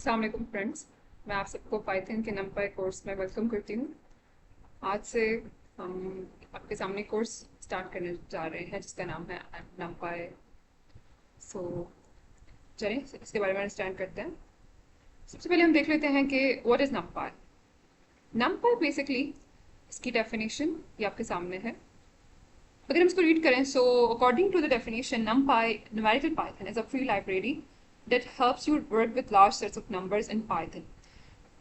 अस्सलाम वालेकुम फ्रेंड्स। मैं आप सबको पाइथन के नमपाई कोर्स में वेलकम करती हूँ। आज से हम आपके सामने कोर्स स्टार्ट करने जा रहे हैं जिसका नाम है नमपाई। सो चलिए इसके बारे में अंडरस्टैंड करते हैं। सबसे पहले हम देख लेते हैं कि what is numpy. Numpy basically इसकी डेफिनेशन ये आपके सामने है। अगर हम इसको रीड करें, so according to the definition, numpy numerical python is a free library that helps you work with large sets of numbers in python.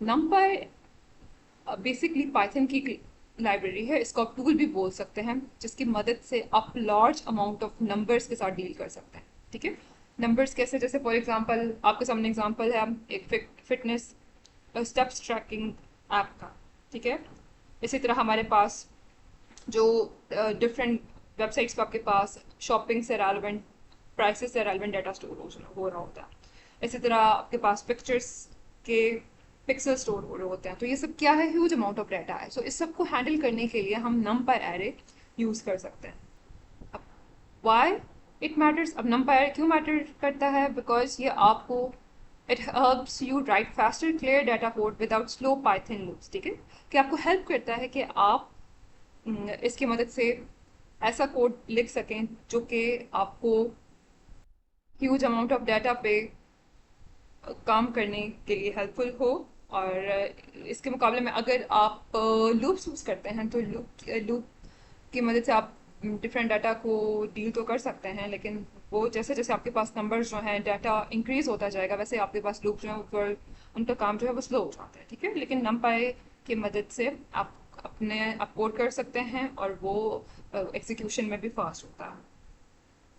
numpy basically Python की लाइब्रेरी है, इसको आप टूल भी बोल सकते हैं, जिसकी मदद से आप लार्ज अमाउंट ऑफ नंबर्स के साथ डील कर सकते हैं। ठीक है, नंबर्स कैसे? जैसे फॉर एग्जांपल आपके सामने एग्जांपल है एक फिटनेस स्टेप्स ट्रैकिंग ऐप का। ठीक है, इसी तरह हमारे पास जो डिफरेंट वेबसाइट्स पर आपके पास शॉपिंग से रेलेवेंट, प्राइसेस से रेलेवेंट डाटा स्टोर हो रहा होता है। इसी तरह आपके पास पिक्चर्स के पिक्सल स्टोर हो रहे होते हैं। तो ये सब क्या है? ह्यूज अमाउंट ऑफ डाटा है। सो इस सब को हैंडल करने के लिए हम numpy एरे यूज़ कर सकते हैं। अब वाई इट मैटर्स, अब numpy एरे क्यों मैटर करता है? बिकॉज ये आपको it helps you right faster clear data code without slow Python loops. ठीक है, कि आपको हेल्प करता है कि आप इसकी मदद से ऐसा कोड लिख सकें जो कि आपको ह्यूज अमाउंट ऑफ डाटा पे काम करने के लिए हेल्पफुल हो। और इसके मुकाबले में अगर आप लूप्स यूज़ करते हैं तो लूप की मदद से आप डिफरेंट डाटा को डील तो कर सकते हैं, लेकिन वो जैसे जैसे आपके पास नंबर्स जो हैं, डाटा इंक्रीज होता जाएगा, वैसे आपके पास लूप जो है ऊपर उनका काम जो है वो स्लो हो जाता है। ठीक है, लेकिन numpy की मदद से आप आप कोड कर सकते हैं और वो एग्जीक्यूशन में भी फास्ट होता है।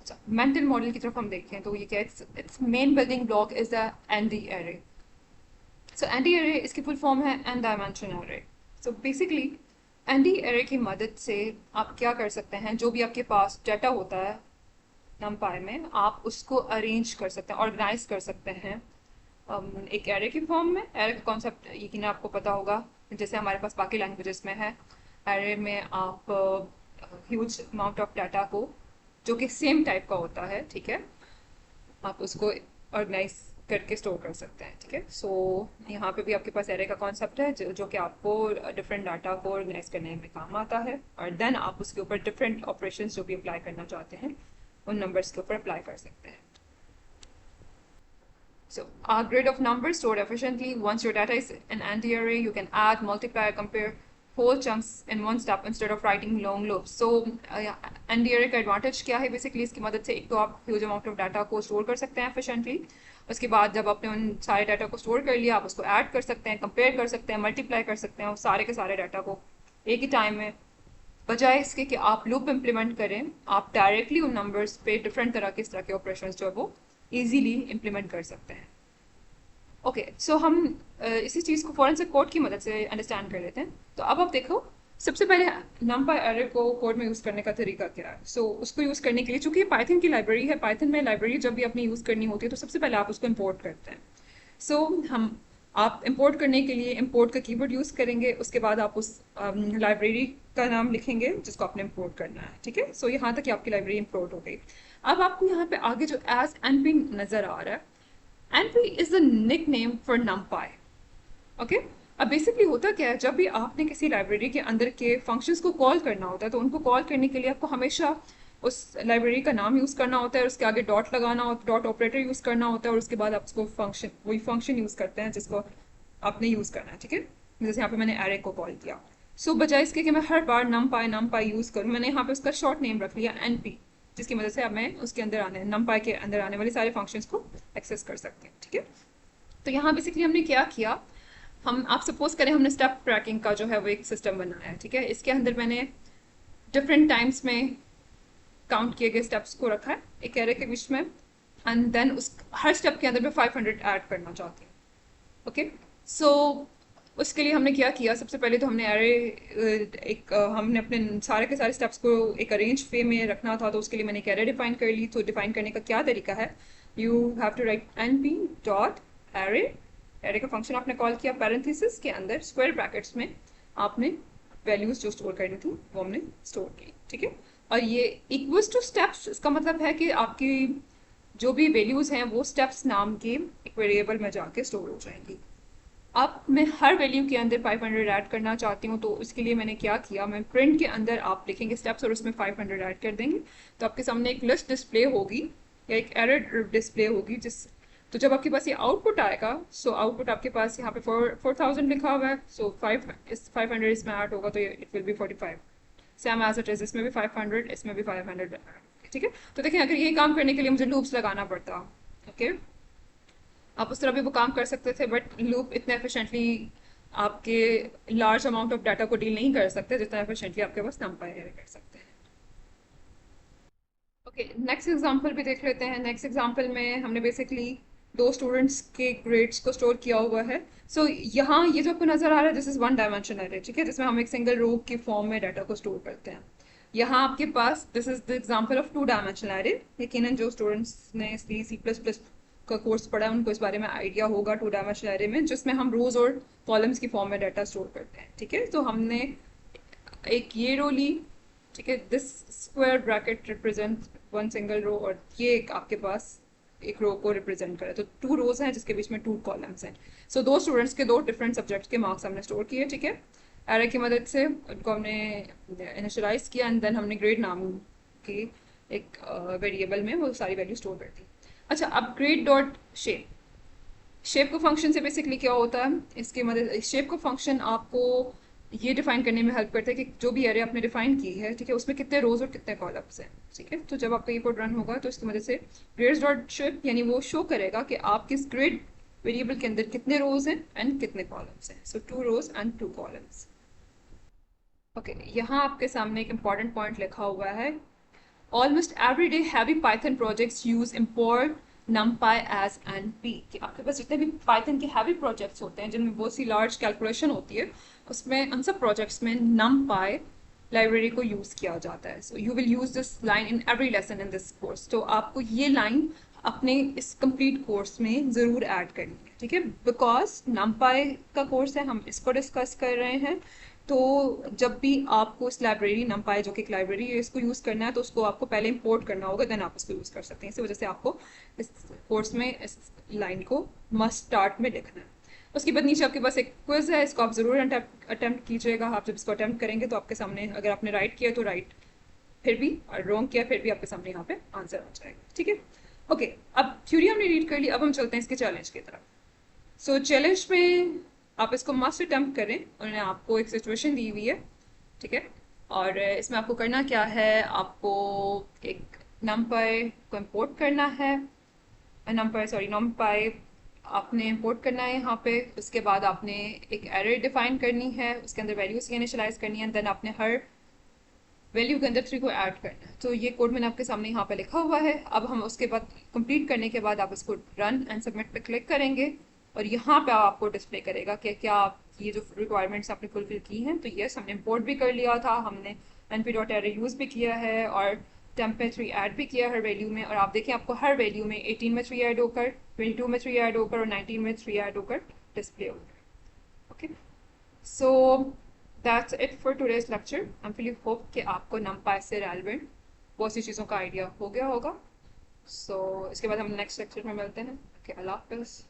अच्छा, मेंटल मॉडल की तरफ हम देखें तो ये क्या, it's main building block is the ND array. So ND array इसकी फुल फॉर्म है N dimension array. So basically ND array की मदद से आप क्या कर सकते हैं, जो भी आपके पास डाटा होता है numpy में, आप उसको अरेंज कर सकते हैं, ऑर्गेनाइज कर सकते हैं एक एरे की फॉर्म में। एरे का कॉन्सेप्ट यकीन आपको पता होगा, जैसे हमारे पास बाकी लैंग्वेजेस में है। एरे में आप ह्यूज अमाउंट ऑफ डाटा को, जो कि सेम टाइप का होता है, ठीक है, आप उसको ऑर्गेनाइज करके स्टोर कर सकते हैं। ठीक है, सो यहाँ पे भी आपके पास एरे का कॉन्सेप्ट है जो कि आपको डिफरेंट डाटा को ऑर्गेनाइज करने में काम आता है, और देन आप उसके ऊपर डिफरेंट ऑपरेशंस जो भी अप्लाई करना चाहते हैं उन नंबर्स के ऊपर अप्लाई कर सकते हैं। So our grid of numbers stored efficiently. Once your data is an anti-array, you can add, multiply, compare whole chunks in one step instead of writing long loops. So anti-array का advantage क्या है? Basically इसकी मदद से एक तो आप huge amount of data को store कर सकते हैं efficiently। उसके बाद जब आपने उन सारे डाटा को स्टोर कर लिया, आप उसको ऐड कर सकते हैं, कंपेयर कर सकते हैं, मल्टीप्लाई कर सकते हैं, उस सारे के सारे डाटा को एक ही टाइम में। बजाय इसके कि आप लूप इम्प्लीमेंट करें, आप डायरेक्टली उन नंबर्स पे डिफरेंट तरह के इस तरह के ऑपरेशंस जो है वो इजीली इम्प्लीमेंट कर सकते हैं। ओके, सो हम इसी चीज़ को फॉरेंसिक कोड की मदद से अंडरस्टैंड कर लेते हैं। तो अब आप देखो, सबसे पहले numpy एरे को कोड में यूज़ करने का तरीका क्या है। सो उसको यूज़ करने के लिए, चूंकि पाइथन की लाइब्रेरी है, पाइथन में लाइब्रेरी जब भी अपनी यूज़ करनी होती है तो सबसे पहले आप उसको इम्पोर्ट करते हैं। सो हम आप इंपोर्ट करने के लिए इंपोर्ट का कीवर्ड यूज़ करेंगे, उसके बाद आप उस लाइब्रेरी का नाम लिखेंगे जिसको आपने इंपोर्ट करना है। ठीक है, सो यहाँ तक कि आपकी लाइब्रेरी इंपोर्ट हो गई। अब आपको यहाँ पे आगे जो एज np नज़र आ रहा है, np is the nickname for numpy। Okay, अब बेसिकली होता क्या है, जब भी आपने किसी लाइब्रेरी के अंदर के फंक्शंस को कॉल करना होता है तो उनको कॉल करने के लिए आपको हमेशा उस लाइब्रेरी का नाम यूज़ करना होता है, उसके आगे डॉट लगाना होता है, डॉट ऑपरेटर यूज़ करना होता है, और उसके बाद आप उसको फंक्शन, वही फंक्शन यूज़ करते हैं जिसको आपने यूज़ करना है। ठीक है, जैसे यहाँ पे मैंने एरे को कॉल किया। सो बजाय इसके कि मैं हर बार numpy यूज़ करूँ, मैंने यहाँ पे उसका शॉर्ट नेम रख लिया np, जिसकी मदद से अब मैं उसके अंदर आने, numpy के अंदर आने वाले सारे फंक्शंस को एक्सेस कर सकती हूँ। ठीक है, तो यहाँ बेसिकली हमने क्या किया, हम आप सपोज करें हमने स्टेप ट्रैकिंग का जो है वो एक सिस्टम बनाया है। ठीक है, इसके अंदर मैंने डिफरेंट टाइम्स में काउंट किए गए स्टेप्स को रखा है एक एरे के बीच में, एंड देन उस हर स्टेप के अंदर मैं 500 ऐड करना चाहती हूँ। ओके, सो उसके लिए हमने क्या किया, सबसे पहले तो हमने एरे हमने अपने सारे के सारे स्टेप्स को एक अरेंज वे में रखना था, तो उसके लिए मैंने एक एरे डिफाइन कर ली। तो डिफाइन करने का क्या तरीका है, you have to write np dot array, array का फंक्शन आपने कॉल किया, पैरेंथेसिस के अंदर स्क्वायर ब्रैकेट्स में आपने वैल्यूज जो स्टोर करनी थी वो हमने स्टोर की। ठीक है, और ये इक्वल्स टू स्टेप्स, इसका मतलब है कि आपकी जो भी वैल्यूज़ हैं वो स्टेप्स नाम के एक वेरिएबल में जाके स्टोर हो जाएंगी। अब मैं हर वैल्यू के अंदर 500 ऐड करना चाहती हूँ, तो उसके लिए मैंने क्या किया, मैं प्रिंट के अंदर आप लिखेंगे स्टेप्स और उसमें 500 ऐड कर देंगे, तो आपके सामने एक लिस्ट डिस्प्ले होगी या एक एरर डिस्प्ले होगी। जिस तो जब आपके पास ये आउटपुट आएगा, सो आउटपुट आपके पास यहाँ पे 4000 लिखा हुआ है, सो 500 इसमें ऐड होगा तो it will be 45। Same as it is, इसमें भी 500, इसमें भी 500। ठीक है, तो देखिए अगर ये काम करने के लिए मुझे लूप्स लगाना पड़ता, ओके, आप उस तरह भी वो काम कर सकते थे, बट लूप इतने एफिशिएंटली आपके लार्ज अमाउंट ऑफ डाटा को डील नहीं कर सकते जितना एफिशिएंटली आपके पास नंपाई है कर सकते हैं। ओके, नेक्स्ट एग्जांपल भी देख लेते हैं। नेक्स्ट एग्जांपल में हमने बेसिकली दो स्टूडेंट्स के ग्रेड्स को स्टोर किया हुआ है। सो यहाँ ये जो आपको नजर आ रहा है, this is one dimension array, ठीक है, जिसमें हम एक सिंगल रो की फॉर्म में डाटा को स्टोर करते हैं। यहाँ आपके पास this is the example of two dimensional array. यकीनन जो स्टूडेंट्स ने C++ का कोर्स पढ़ा है उनको इस बारे में आइडिया होगा, टू डायमेंशनल एरे में जिसमें हम रोज और कॉलम्स की फॉर्म में डाटा स्टोर करते हैं। ठीक है, तो हमने एक ये रो ली, ठीक है, this square bracket represent one single row, और ये एक आपके पास एक रो को रिप्रेजेंट करे, तो टू रोज हैं जिसके बीच में टू कॉलम्स हैं। सो दो स्टूडेंट्स के दो डिफरेंट सब्जेक्ट्स के मार्क्स हमने स्टोर किए। ठीक है, एरे की मदद से उनको हमने इनिशियलाइज किया एंड देन हमने ग्रेड नाम की एक वेरिएबल में वो सारी वैल्यू स्टोर कर दी। अच्छा, अब ग्रेड डॉट शेप, शेप को फंक्शन से बेसिकली क्या होता है, इसकी मदद शेप को फंक्शन आपको ये डिफाइन करने में हेल्प करता है कि जो भी एरे आपने डिफाइन की है, ठीक है, उसमें कितने रोज और कितने कॉलम्स हैं। ठीक है, तो जब आपका ये कोड रन होगा तो इसकी मदद से ग्रेड्स डॉट शेप यानी वो शो करेगा कि आप किस ग्रेड वेरिएबल के अंदर कितने रोज हैं एंड कितने कॉलम्स हैं। सो 2 रोज एंड 2 कॉलम्स। ओके, यहाँ आपके सामने एक इंपॉर्टेंट पॉइंट लिखा हुआ है, Almost every day heavy Python projects use import numpy as NP। कि आपके पास जितने भी Python के heavy projects होते हैं जिनमें बहुत सी large calculation होती है, उसमें उन सब projects में numpy लाइब्रेरी को यूज किया जाता है। So you will use this line in every lesson in this course. तो आपको ये लाइन अपने इस कंप्लीट कोर्स में ज़रूर ऐड करनी है, ठीक है, बिकॉज numpy का कोर्स है, हम इसको डिस्कस कर रहे हैं। तो जब भी आपको इस लाइब्रेरी numpy जो कि एक लाइब्रेरी है इसको यूज़ करना है, तो उसको आपको पहले इंपोर्ट करना होगा, देन आप इसको यूज़ कर सकते हैं। इसी वजह से आपको इस कोर्स में इस लाइन को मस्ट स्टार्ट में लिखना है। उसके बाद नीचे आपके पास एक क्विज है, इसको आप ज़रूर अटेम्प्ट कीजिएगा। आप जब इसको अटेम्प्ट करेंगे तो आपके सामने, अगर आपने राइट किया तो राइट, फिर भी, और रॉन्ग किया फिर भी आपके सामने यहाँ पे आंसर आ जाएगा। ठीक है, ओके, अब थ्योरी हमने रीड कर ली, अब हम चलते हैं इसके चैलेंज की तरफ। सो चैलेंज में आप इसको मस्ट अटेम्प्ट करें, उन्होंने आपको एक सिचुएशन दी हुई है, ठीक है, और इसमें आपको करना क्या है, आपको एक नंपाई को इंपोर्ट करना है, नंपाई आपने इंपोर्ट करना है यहाँ पे। उसके बाद आपने एक एरे डिफाइन करनी है, उसके अंदर वैल्यूज इनिशियलाइज करनी है, देन आपने हर वैल्यू के अंदर 3 को ऐड करना है। तो ये कोड मैंने आपके सामने यहाँ पे लिखा हुआ है। अब हम उसके बाद कंप्लीट करने के बाद आप इसको रन एंड सबमिट पे क्लिक करेंगे और यहाँ पे आपको डिस्प्ले करेगा कि क्या आप ये जो रिक्वायरमेंट्स आपने फुलफिल की हैं। तो यस, हमने इंपोर्ट भी कर लिया था, हमने np.array यूज़ भी किया है और टेम्प में 3 ऐड भी किया हर वैल्यू में। और आप देखें आपको हर वैल्यू में 18 में 3 ऐड होकर, 22 में 3 ऐड होकर और 19 में 3 ऐड होकर डिस्प्ले होकर। Okay, so that's it for today's lecture. I am feeling hope कि आपको numpy से रेलेवेंट बहुत सी चीज़ों का आइडिया हो गया होगा। सो इसके बाद हम नेक्स्ट लेक्चर में मिलते हैं। ओके, अल्लाह हाफिज़।